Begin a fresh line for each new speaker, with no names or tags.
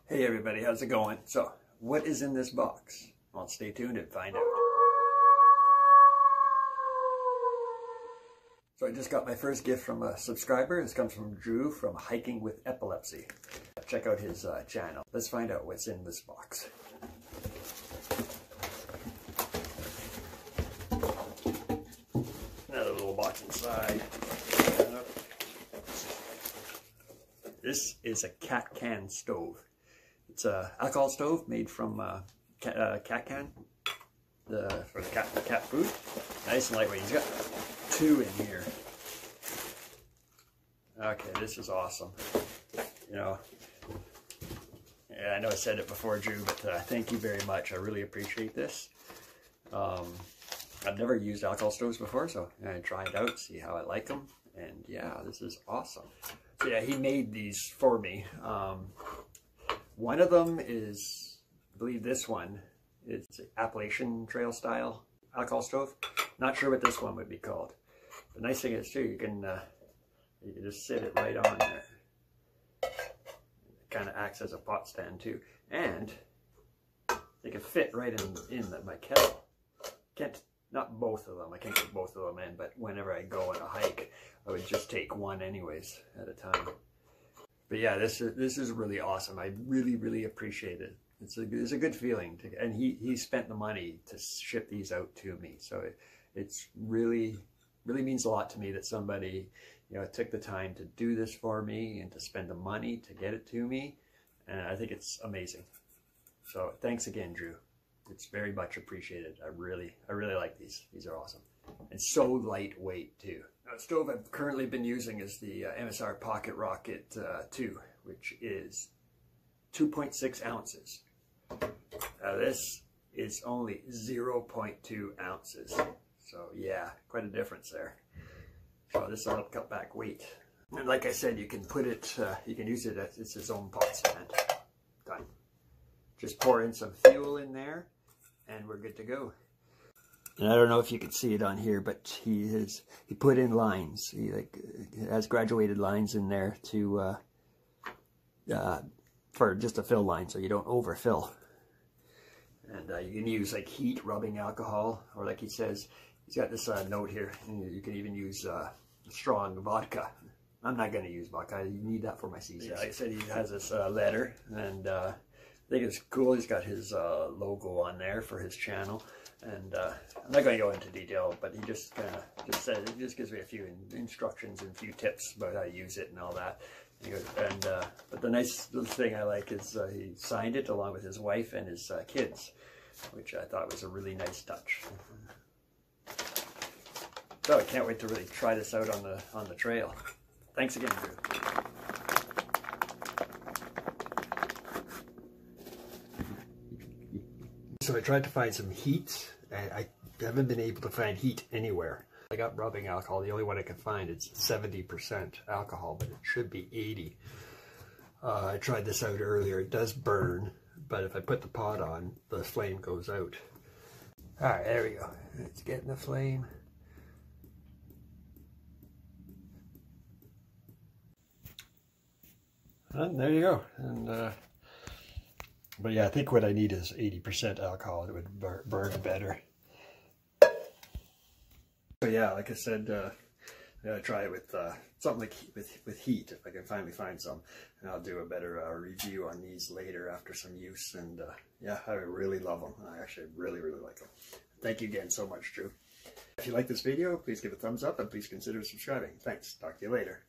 Hey everybody, how's it going? So, what is in this box? Well, stay tuned and find out. So I just got my first gift from a subscriber. This comes from Drew from Hiking with Epilepsy. Check out his channel. Let's find out what's in this box. Another little box inside. This is a cat can stove. It's a alcohol stove made from cat can for the cat food. Nice and lightweight. He's got two in here. Okay, this is awesome. You know, yeah, I know I said it before, Drew, but thank you very much. I really appreciate this. I've never used alcohol stoves before, so I'm gonna try it out, see how I like them, and yeah, this is awesome. So yeah, he made these for me. One of them is, I believe this one, it's Appalachian Trail style alcohol stove. Not sure what this one would be called. The nice thing is too, you can just sit it right on there. It kind of acts as a pot stand too, and they can fit right in my kettle. Not both of them. I can't get both of them in, but whenever I go on a hike, I would just take one anyways at a time. But yeah, this is really awesome. I really appreciate it. It's a good feeling, and he spent the money to ship these out to me. So it's really means a lot to me that somebody, you know, took the time to do this for me and to spend the money to get it to me. And I think it's amazing. So thanks again, Drew. It's very much appreciated. I really like these. These are awesome. And so lightweight too. The stove I've currently been using is the MSR Pocket Rocket 2, which is 2.6 ounces. Now this is only 0.2 ounces. So yeah, quite a difference there. So this will help cut back weight. And like I said, you can put it, you can use it as its own pot stand. Done. Just pour in some fuel in there and we're good to go. And I don't know if you can see it on here, but he put in lines. He has graduated lines in there to for just a fill line, so you don't overfill. And you can use like heat rubbing alcohol, or like he says, he's got this note here. You can even use strong vodka. I'm not going to use vodka. You need that for my seasons. Yeah, like I said, he has this letter, and I think it's cool. He's got his logo on there for his channel. And I'm not going to go into detail, but he just kind of says, it just gives me a few instructions and a few tips about how to use it and all that. But the nice little thing I like is he signed it along with his wife and his kids, which I thought was a really nice touch. So I can't wait to really try this out on the trail. Thanks again, Drew. So I tried to find some heat. I haven't been able to find heat anywhere. I got rubbing alcohol. The only one I could find is 70% alcohol, but it should be 80. I tried this out earlier. It does burn, but if I put the pot on, the flame goes out. All right, there we go. It's getting the flame. And there you go. And but yeah, I think what I need is 80% alcohol. It would burn better. So yeah, like I said, I'm gonna try it with something like with heat if I can finally find some, and I'll do a better review on these later after some use. And yeah, I really love them. I actually really like them. Thank you again so much, Drew. If you like this video, please give it a thumbs up and please consider subscribing. Thanks. Talk to you later.